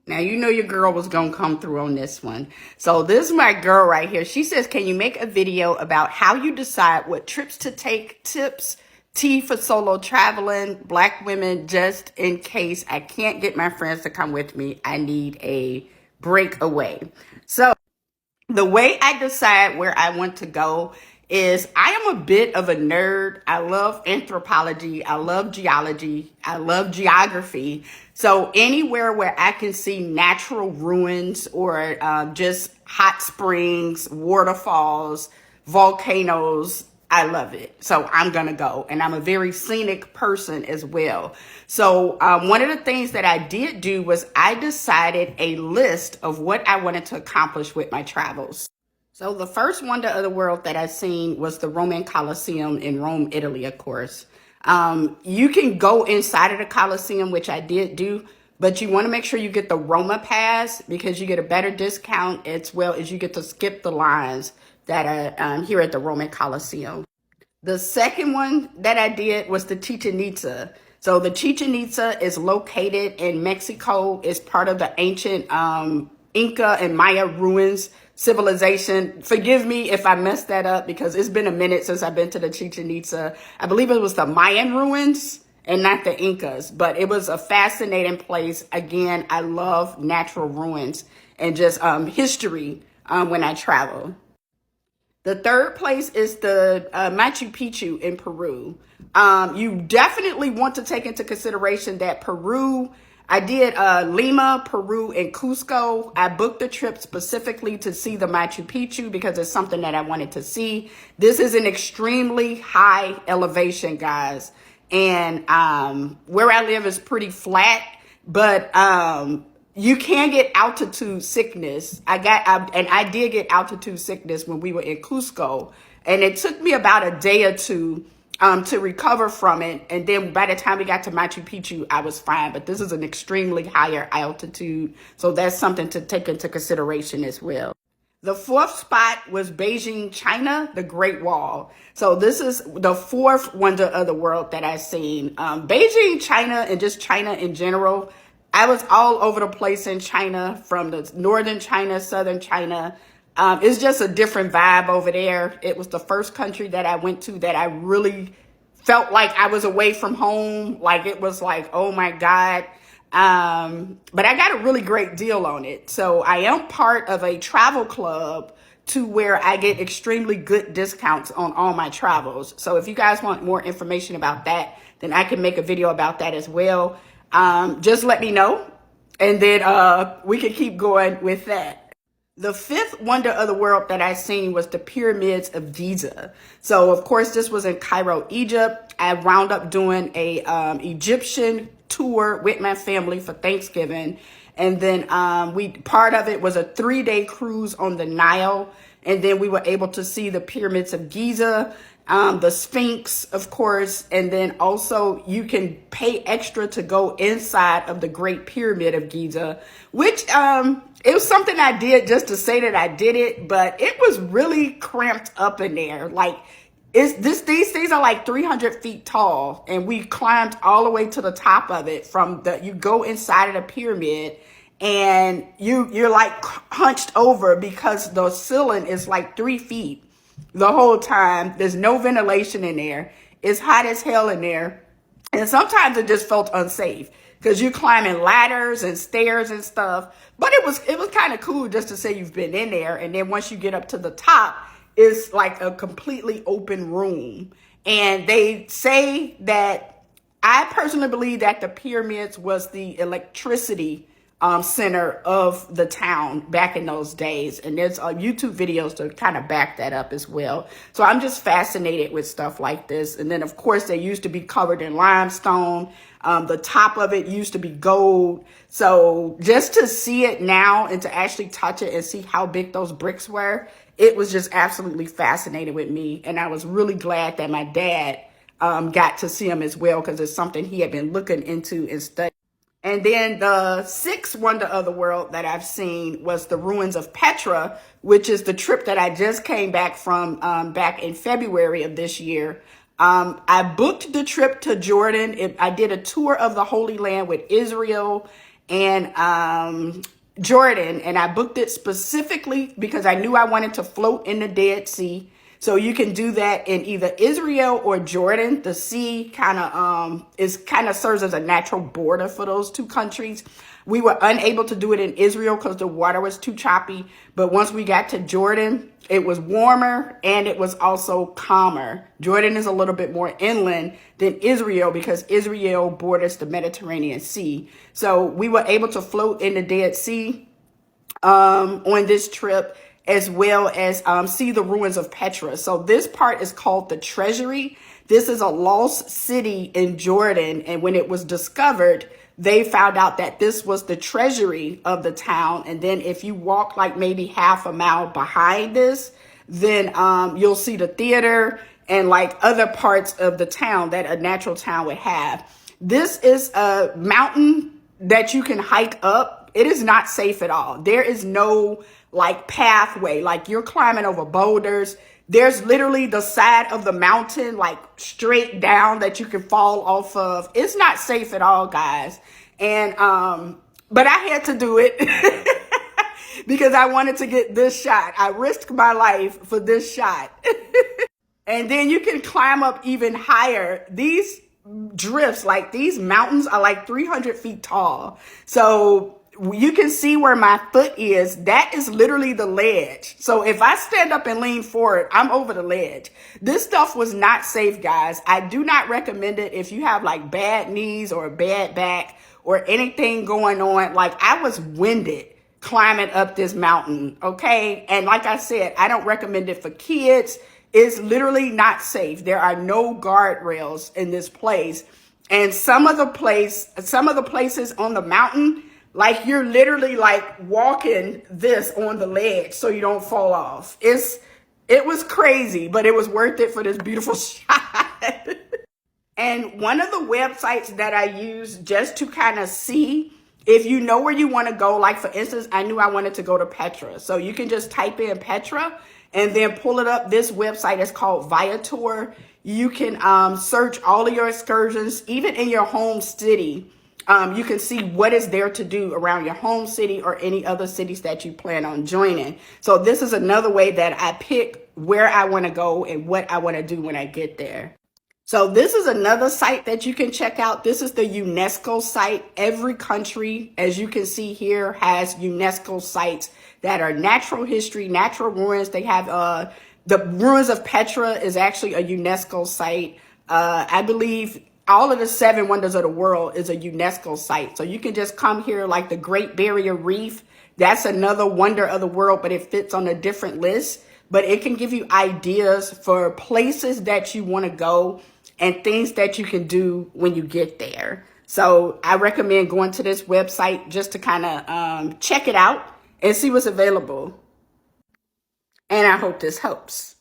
Now, you know your girl was going to come through on this one. So this is my girl right here. She says, can you make a video about how you decide what trips to take, tips, T for solo traveling, Black women, just in case I can't get my friends to come with me. I need a breakaway. So the way I decide where I want to go is I am a bit of a nerd. I love anthropology. I love geology. I love geography. So anywhere where I can see natural ruins or just hot springs, waterfalls, volcanoes, I love it. So I'm going to go. And I'm a very scenic person as well. So one of the things that I did do was I decided a list of what I wanted to accomplish with my travels. So the first wonder of the world that I seen was the Roman Colosseum in Rome, Italy, of course. You can go inside of the Colosseum, which I did do, but you want to make sure you get the Roma pass because you get a better discount as well as you get to skip the lines that are here at the Roman Colosseum. The second one that I did was the Chichen Itza. So the Chichen Itza is located in Mexico. It's part of the ancient Inca and Maya ruins civilization. Forgive me if I messed that up because it's been a minute since I've been to the Chichen Itza. I believe it was the Mayan ruins and not the Incas, but it was a fascinating place. Again, I love natural ruins and just history when I travel. The third place is the Machu Picchu in Peru. You definitely want to take into consideration that Peru, I did Lima, Peru, and Cusco. I booked the trip specifically to see the Machu Picchu because it's something that I wanted to see. This is an extremely high elevation, guys. And where I live is pretty flat, but you can get altitude sickness. I did get altitude sickness when we were in Cusco, and it took me about a day or two to recover from it. And then by the time we got to Machu Picchu, I was fine. But this is an extremely higher altitude, so that's something to take into consideration as well. The fourth spot was Beijing, China, the Great Wall. So this is the fourth wonder of the world that I've seen. Beijing, China, and just China in general. I was all over the place in China, from the northern China, southern China. It's just a different vibe over there. It was the first country that I went to that I really felt like I was away from home. Like it was like, oh my God. But I got a really great deal on it. So I am part of a travel club to where I get extremely good discounts on all my travels. So if you guys want more information about that, then I can make a video about that as well. Just let me know, and then we can keep going with that. The fifth wonder of the world that I seen was the pyramids of Giza. So of course this was in Cairo, Egypt. I wound up doing a Egyptian tour with my family for Thanksgiving, and then part of it was a 3-day cruise on the Nile, and then we were able to see the pyramids of Giza, the Sphinx, of course, and then also you can pay extra to go inside of the Great Pyramid of Giza, which it was something I did just to say that I did it, but it was really cramped up in there. Like these things are like 300 feet tall, and we climbed all the way to the top of it. You go inside of the pyramid, and you're like hunched over because the ceiling is like 3 feet. The whole time. There's no ventilation in there. It's hot as hell in there. And sometimes it just felt unsafe because you're climbing ladders and stairs and stuff. But it was kind of cool just to say you've been in there. And then once you get up to the top, it's like a completely open room. And they say that, I personally believe that the pyramids was the electricity center of the town back in those days. And there's YouTube videos to kind of back that up as well. So I'm just fascinated with stuff like this. And then of course they used to be covered in limestone. The top of it used to be gold. So just to see it now and to actually touch it and see how big those bricks were, it was just absolutely fascinating with me. And I was really glad that my dad got to see them as well, because it's something he had been looking into and studying. And then the sixth wonder of the world that I've seen was the ruins of Petra, which is the trip that I just came back from back in February of this year. I booked the trip to Jordan. I did a tour of the Holy Land with Israel, and Jordan, and I booked it specifically because I knew I wanted to float in the Dead Sea. So you can do that in either Israel or Jordan. The sea kind of serves as a natural border for those two countries. We were unable to do it in Israel because the water was too choppy. But once we got to Jordan, it was warmer and it was also calmer. Jordan is a little bit more inland than Israel because Israel borders the Mediterranean Sea. So we were able to float in the Dead Sea on this trip, as well as see the ruins of Petra. So this part is called the Treasury. This is a lost city in Jordan. And when it was discovered, they found out that this was the treasury of the town. And then if you walk like maybe half a mile behind this, then you'll see the theater and like other parts of the town that a natural town would have. This is a mountain that you can hike up. It is not safe at all. There is no like pathway, like you're climbing over boulders. There's literally the side of the mountain, like straight down that you can fall off of. It's not safe at all, guys. And, but I had to do it because I wanted to get this shot. I risked my life for this shot. And then you can climb up even higher. These drifts, like these mountains are like 300 feet tall. So you can see where my foot is. That is literally the ledge. So if I stand up and lean forward, I'm over the ledge. This stuff was not safe, guys. I do not recommend it if you have like bad knees or a bad back or anything going on. Like I was winded climbing up this mountain, okay? And like I said, I don't recommend it for kids. It's literally not safe. There are no guardrails in this place. And some of the places on the mountain, like you're literally like walking this on the ledge so you don't fall off. It was crazy, but it was worth it for this beautiful shot. And one of the websites that I use just to kind of see if you know where you want to go, like for instance, I knew I wanted to go to Petra. So you can just type in Petra and then pull it up. This website is called Viator. You can search all of your excursions, even in your home city. You can see what is there to do around your home city or any other cities that you plan on joining. So this is another way that I pick where I want to go and what I want to do when I get there. So this is another site that you can check out. This is the UNESCO site. Every country, as you can see here, has UNESCO sites that are natural history, natural ruins. They have the ruins of Petra is actually a UNESCO site. I believe all of the 7 wonders of the world is a UNESCO site. So you can just come here, like the Great Barrier Reef. That's another wonder of the world, but it fits on a different list. But it can give you ideas for places that you want to go and things that you can do when you get there. So I recommend going to this website just to kind of check it out and see what's available. And I hope this helps.